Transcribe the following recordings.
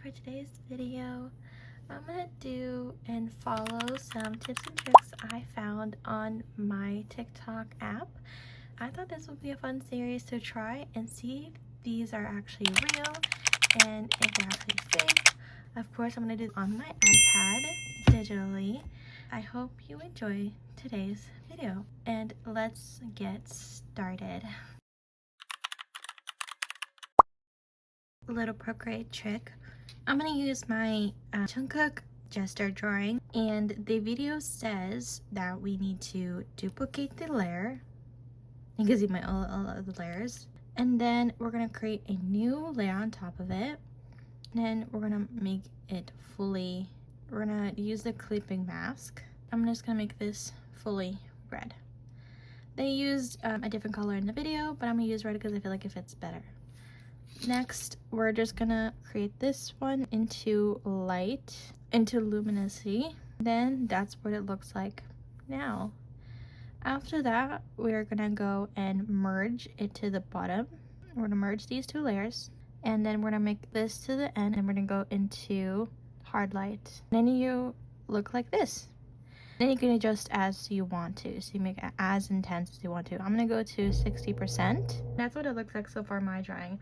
for today's video, I'm gonna do and follow some tips and tricks I found on my TikTok app. I thought this would be a fun series to try and see if these are actually real and if they're actually fake. Of course, I'm gonna do it on my iPad digitally. I hope you enjoy today's video and let's get started. Little Procreate trick. I'm gonna use my Jungkook gesture drawing, and the video says that we need to duplicate the layer. You can see my all of the layers, and then we're gonna create a new layer on top of it. And then we're gonna make it fully. We're gonna use the clipping mask. I'm just gonna make this fully red. They used a different color in the video, but I'm gonna use red because I feel like it fits better. Next, we're just gonna create this one into light, into luminosity. Then that's what it looks like now. After that, we're gonna go and merge it to the bottom. We're gonna merge these two layers, and then we're gonna make this to the end, and we're gonna go into hard light. Then you look like this. Then you can adjust as you want to, so you make it as intense as you want to. I'm gonna go to 60%. That's what it looks like so far in my drawing.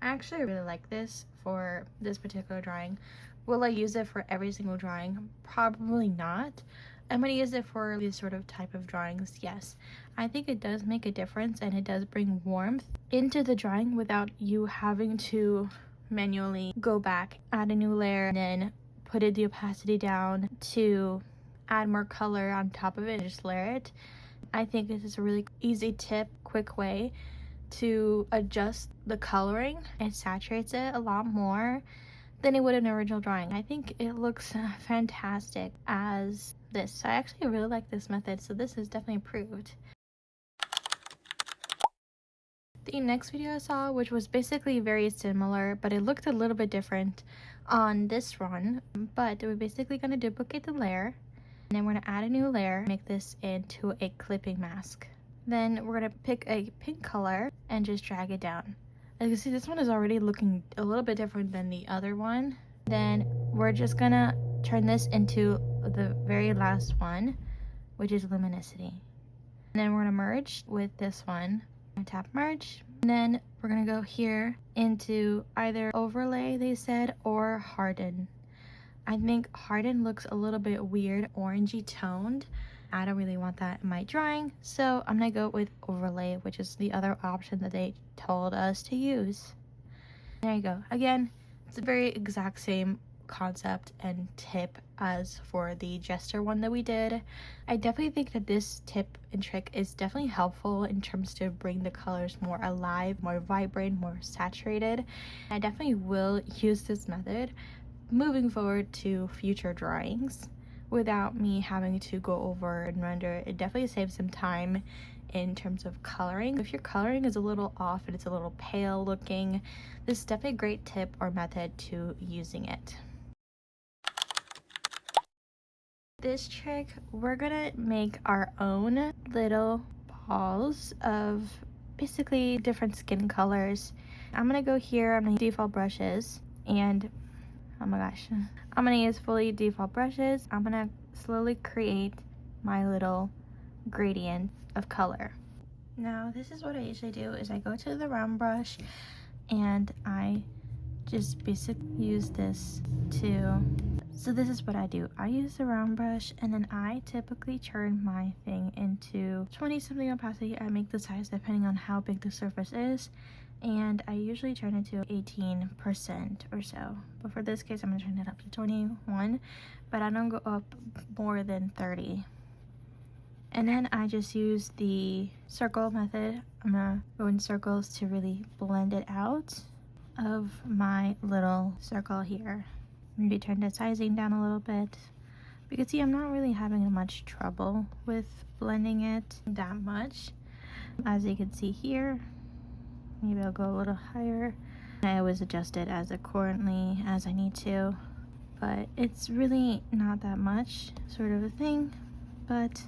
I actually really like this for this particular drawing. Will I use it for every single drawing? Probably not. I'm going to use it for this sort of type of drawings, yes. I think it does make a difference, and it does bring warmth into the drawing without you having to manually go back, add a new layer, and then put the opacity down to add more color on top of it and just layer it. I think this is a really easy tip, quick way to adjust the coloring. It saturates it a lot more than it would in an original drawing. I think it looks fantastic as this. So I actually really like this method, so this is definitely approved. The next video I saw, which was basically very similar, but it looked a little bit different on this run, but we're basically going to duplicate the layer, and then we're going to add a new layer, make this into a clipping mask. Then we're going to pick a pink color and just drag it down. As you can see, this one is already looking a little bit different than the other one. Then we're just going to turn this into the very last one, which is luminosity. And then we're going to merge with this one. I'm going to tap merge. And then we're going to go here into either overlay, they said, or harden. I think harden looks a little bit weird, orangey toned. I don't really want that in my drawing, so I'm gonna go with overlay, which is the other option that they told us to use. There you go. Again, it's a very exact same concept and tip as for the gesture one that we did. I definitely think that this tip and trick is definitely helpful in terms to bring the colors more alive, more vibrant, more saturated. I definitely will use this method moving forward to future drawings without me having to go over and render. It definitely saves some time in terms of coloring. If your coloring is a little off and it's a little pale looking, this is definitely a great tip or method to using it. This trick, we're gonna make our own little balls of basically different skin colors. I'm gonna go here, I'm gonna use default brushes, and oh my gosh, I'm gonna use fully default brushes. I'm gonna slowly create my little gradient of color. Now this is what I usually do, is I go to the round brush and I just basically use this to, so this is what I do. I use the round brush, and then I typically turn my thing into 20 something opacity. I make the size depending on how big the surface is, and I usually turn it to 18% or so, but for this case I'm gonna turn it up to 21, but I don't go up more than 30. And then I just use the circle method. I'm gonna go in circles to really blend it out of my little circle here. Maybe turn the sizing down a little bit. You can see I'm not really having much trouble with blending it that much. As you can see here, maybe I'll go a little higher. I always adjust it as accordingly as I need to, but it's really not that much sort of a thing. But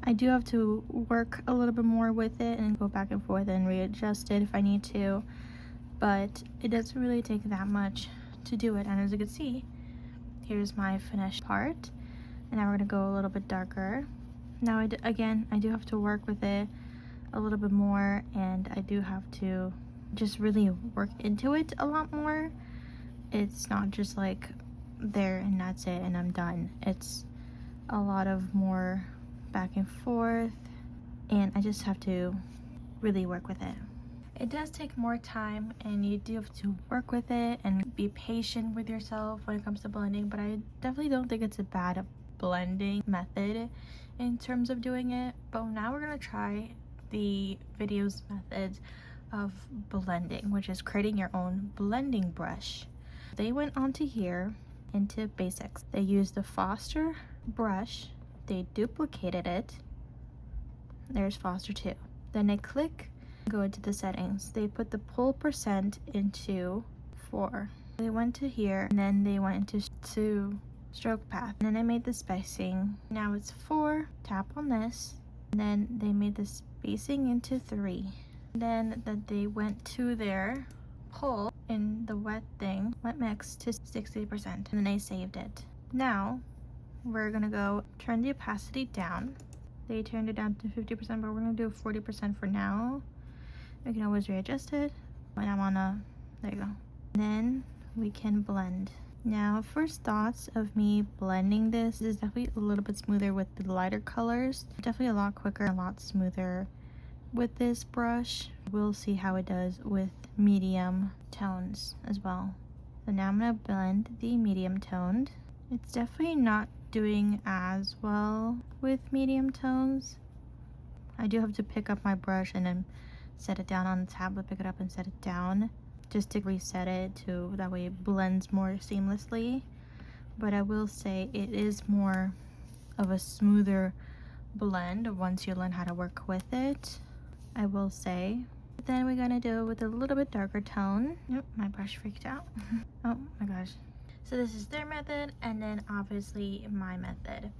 I do have to work a little bit more with it and go back and forth and readjust it if I need to, but it doesn't really take that much to do it. And as you can see, here's my finished part. And now we're gonna go a little bit darker. Now again, I do have to work with it a little bit more, and I do have to just really work into it a lot more. It's not just like there and that's it and I'm done. It's a lot of more back and forth, and I just have to really work with it. It does take more time, and you do have to work with it and be patient with yourself when it comes to blending, but I definitely don't think it's a bad blending method in terms of doing it. But now we're gonna try the video's methods of blending, which is creating your own blending brush. They went onto here into basics. They used the Foster brush, they duplicated it. There's Foster 2. Then they go into the settings. They put the pull percent into 4. They went to here, and then they went into stroke path. And then they made the spacing. Now it's 4. Tap on this. And then they made the spacing into 3. Then they went to their pull in the wet mix to 60%. And then they saved it. Now we're gonna go turn the opacity down. They turned it down to 50%, but we're gonna do 40% for now. We can always readjust it when I'm on there you go. And then we can blend. Now, first thoughts of me blending this is definitely a little bit smoother with the lighter colors. Definitely a lot quicker, a lot smoother with this brush. We'll see how it does with medium tones as well. So now I'm gonna blend the medium toned. It's definitely not doing as well with medium tones. I do have to pick up my brush and then set it down on the tablet, pick it up and set it down just to reset it to that way it blends more seamlessly. But I will say it is more of a smoother blend once you learn how to work with it, I will say. Then we're gonna do it with a little bit darker tone. Yep, my brush freaked out. Oh my gosh. So this is their method, and then obviously my method.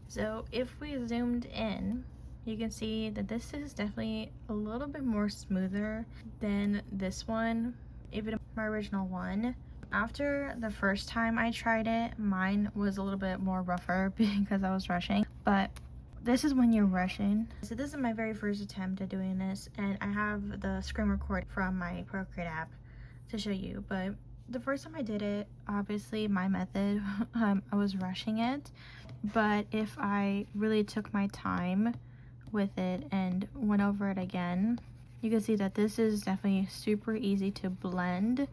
So if we zoomed in, you can see that this is definitely a little bit more smoother than this one, even my original one. After the first time I tried it, mine was a little bit more rougher because I was rushing, but this is when you're rushing. So this is my very first attempt at doing this, and I have the screen record from my Procreate app to show you. But the first time I did it, obviously my method, I was rushing it, but if I really took my time with it and went over it again, you can see that this is definitely super easy to blend.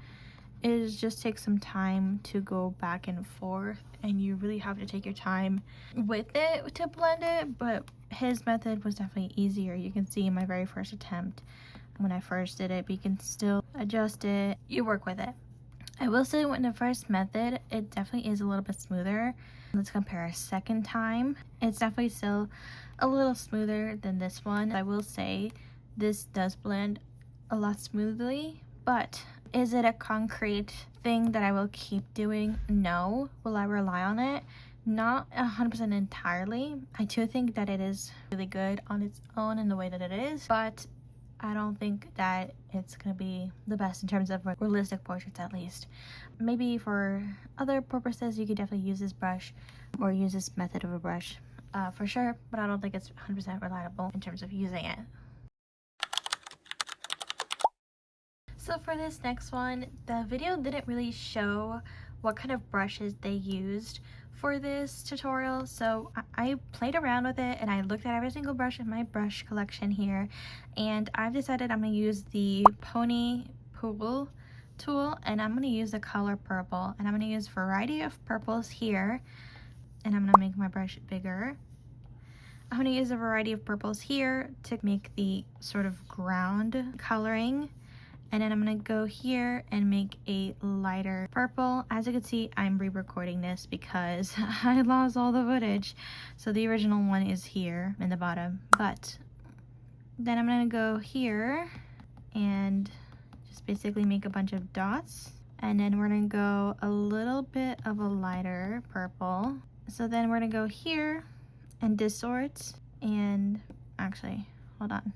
It just takes some time to go back and forth, and you really have to take your time with it to blend it. But his method was definitely easier. You can see in my very first attempt when I first did it, but you can still adjust it, you work with it. I will say when the first method, it definitely is a little bit smoother. Let's compare a second time. It's definitely still a little smoother than this one. I will say this does blend a lot smoothly, but is it a concrete thing that I will keep doing? No. Will I rely on it? Not 100% entirely. I do think that it is really good on its own in the way that it is, but I don't think that it's gonna be the best in terms of realistic portraits, at least. Maybe for other purposes you could definitely use this brush or use this method of a brush for sure, but I don't think it's 100% reliable in terms of using it. So for this next one, the video didn't really show what kind of brushes they used for this tutorial, so I played around with it and I looked at every single brush in my brush collection here, and I've decided I'm going to use the Pony Pool tool, and I'm going to use the color purple, and I'm going to use a variety of purples here, and I'm going to make my brush bigger. I'm going to use a variety of purples here to make the sort of ground coloring. And then I'm gonna go here and make a lighter purple. As you can see, I'm re-recording this because I lost all the footage. So the original one is here in the bottom. But then I'm gonna go here and just basically make a bunch of dots. And then we're gonna go a little bit of a lighter purple. So then we're gonna go here and distort. And actually, hold on.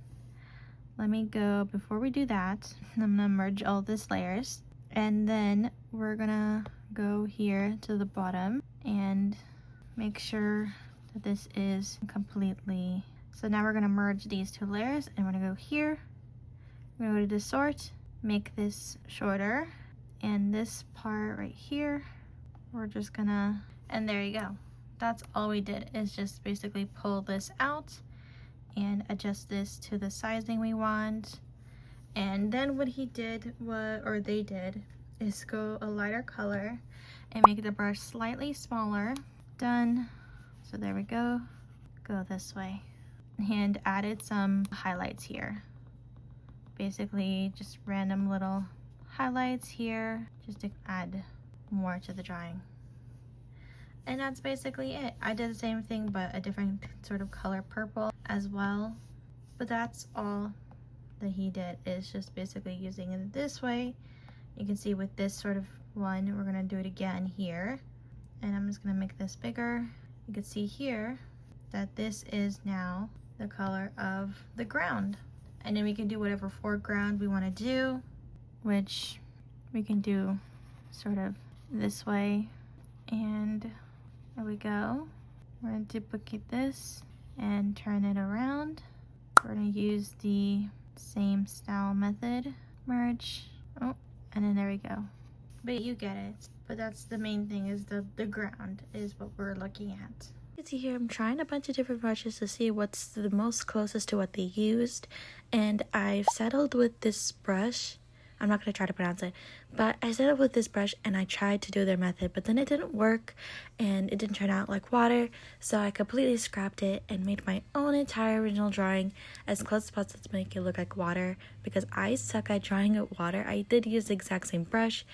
Let me go, before we do that, I'm gonna merge all these layers, and then we're gonna go here to the bottom and make sure that this is completely. So now we're gonna merge these two layers, and we're gonna go here, we're gonna go to distort, make this shorter, and this part right here, we're just gonna, and there you go. That's all we did, is just basically pull this out and adjust this to the sizing we want. And then what he did was, or they did, is go a lighter color and make the brush slightly smaller. Done. So there we go. Go this way. And added some highlights here. Basically just random little highlights here, just to add more to the drawing. And that's basically it. I did the same thing, but a different sort of color purple as well. But that's all that he did, is just basically using it this way. You can see with this sort of one, we're gonna do it again here. And I'm just gonna make this bigger. You can see here that this is now the color of the ground. And then we can do whatever foreground we wanna do, which we can do sort of this way. And there we go. We're gonna duplicate this and turn it around. We're gonna use the same style method, merge, oh, and then there we go. But you get it. But that's the main thing, is the ground is what we're looking at. You can see here I'm trying a bunch of different brushes to see what's the most closest to what they used, and I've settled with this brush. I'm not going to try to pronounce it, but I settled with this brush and I tried to do their method, but then it didn't work and it didn't turn out like water, so I completely scrapped it and made my own entire original drawing as close as possible to make it look like water, because I suck at drawing with water. I did use the exact same brush,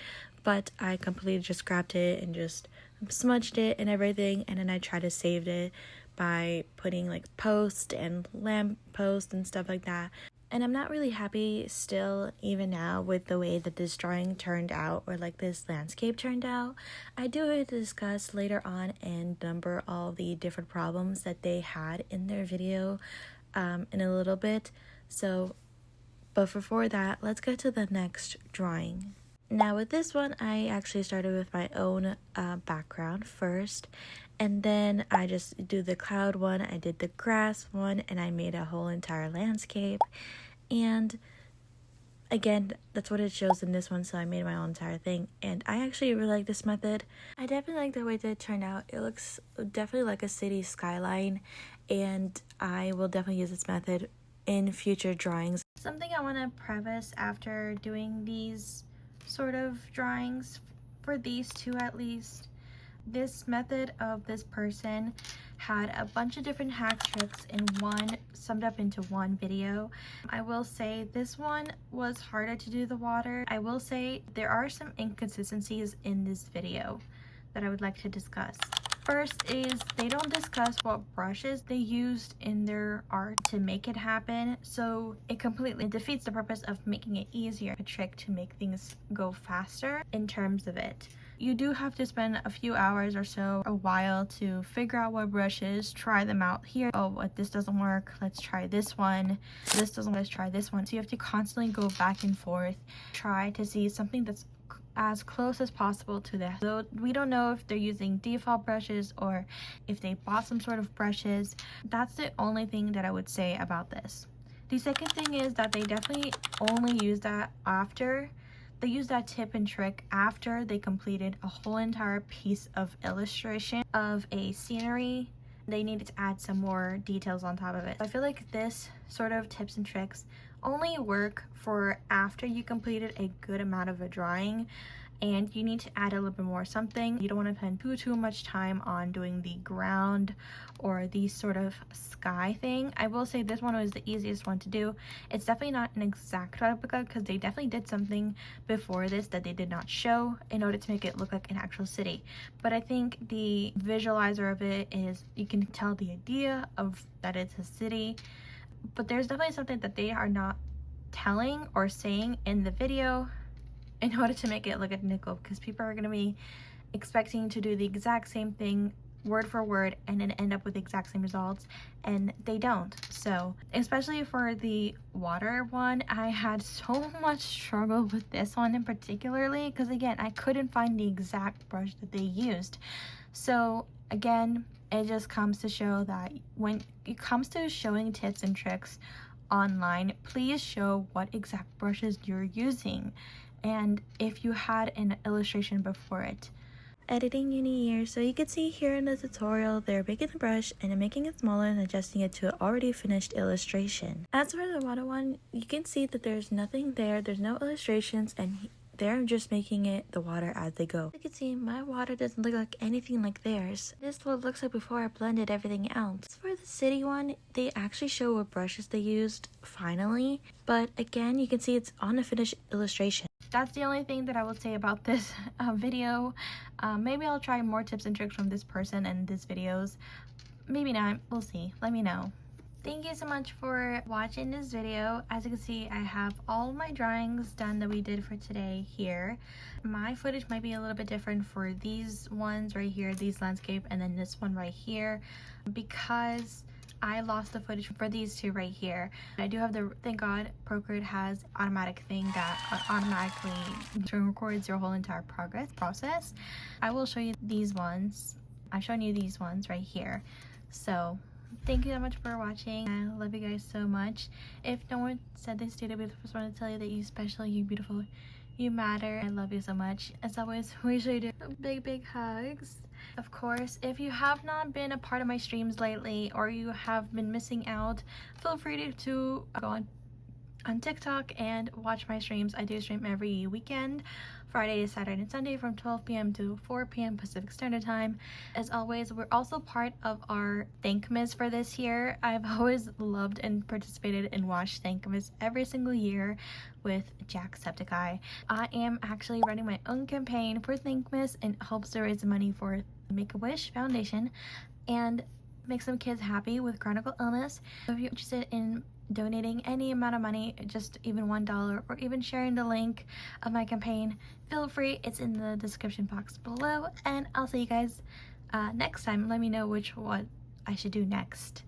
but I completely just scrapped it and just smudged it and everything, and then I tried to save it by putting like post and lamp post and stuff like that. And I'm not really happy still, even now, with the way that this drawing turned out, or like this landscape turned out. I do want to discuss later on and number all the different problems that they had in their video in a little bit. So, but before that, let's go to the next drawing. Now with this one, I actually started with my own background first, and then I just do the cloud one, I did the grass one, and I made a whole entire landscape. And again, that's what it shows in this one, so I made my own entire thing, and I actually really like this method. I definitely like the way that it turned out. It looks definitely like a city skyline, and I will definitely use this method in future drawings. Something I want to preface after doing these sort of drawings, for these two at least, this method of this person had a bunch of different hack tricks in one, summed up into one video. I will say this one was harder to do the water. I will say there are some inconsistencies in this video that I would like to discuss. First is they don't discuss what brushes they used in their art to make it happen, so it completely defeats the purpose of making it easier, a trick to make things go faster in terms of it. You do have to spend a few hours or so, a while, to figure out what brushes, try them out here. Oh, what, this doesn't work, let's try this one. This doesn't, let's try this one. So you have to constantly go back and forth, try to see something that's as close as possible to that. So we don't know if they're using default brushes or if they bought some sort of brushes. That's the only thing that I would say about this. The second thing is that they definitely only use that after they use that tip and trick after they completed a whole entire piece of illustration of a scenery. They needed to add some more details on top of it. I feel like this sort of tips and tricks only work for after you completed a good amount of a drawing and you need to add a little bit more something. You don't want to spend too much time on doing the ground or the sort of sky thing. I will say this one was the easiest one to do. It's definitely not an exact replica because they definitely did something before this that they did not show in order to make it look like an actual city. But I think the visualizer of it is, you can tell the idea of that it's a city, but there's definitely something that they are not telling or saying in the video in order to make it look identical, because people are going to be expecting to do the exact same thing word for word and then end up with the exact same results, and they don't. So especially for the water one, I had so much struggle with this one in particularly, because again, I couldn't find the exact brush that they used. So again, it just comes to show that when it comes to showing tips and tricks online, please show what exact brushes you're using and if you had an illustration before it. Editing uni year, so you can see here in the tutorial they're making the brush and then making it smaller and adjusting it to an already finished illustration. As for the water one, you can see that there's nothing there, there's no illustrations, and they're just making it the water as they go. You can see my water doesn't look like anything like theirs. This is what it looks like before I blended everything else. For the city one, they actually show what brushes they used finally, but again, you can see it's on a finished illustration. That's the only thing that I will say about this video. Maybe I'll try more tips and tricks from this person and these videos. Maybe not, we'll see. Let me know. Thank you so much for watching this video. As you can see, I have all my drawings done that we did for today here. My footage might be a little bit different for these ones right here, these landscape, and then this one right here, because I lost the footage for these two right here. I do have the, thank God, Procreate has automatic thing that automatically records your whole entire process. I will show you these ones. I've shown you these ones right here. So thank you so much for watching. I love you guys so much. If no one said this today, I just want to tell you that you're special, you're beautiful, you matter. I love you so much. As always, we should do big hugs. Of course, if you have not been a part of my streams lately or you have been missing out, feel free to go on TikTok and watch my streams. I do stream every weekend, Friday, Saturday, and Sunday from 12 p.m. to 4 p.m. Pacific Standard Time. As always, we're also part of our Thankmas for this year. I've always loved and participated and watched Thankmas every single year with Jacksepticeye. I am actually running my own campaign for Thankmas and helps to raise money for Make-A-Wish Foundation and make some kids happy with chronic illness. So if you're interested in donating any amount of money, just even $1, or even sharing the link of my campaign, feel free. It's in the description box below, and I'll see you guys next time. Let me know what I should do next.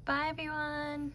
Bye everyone.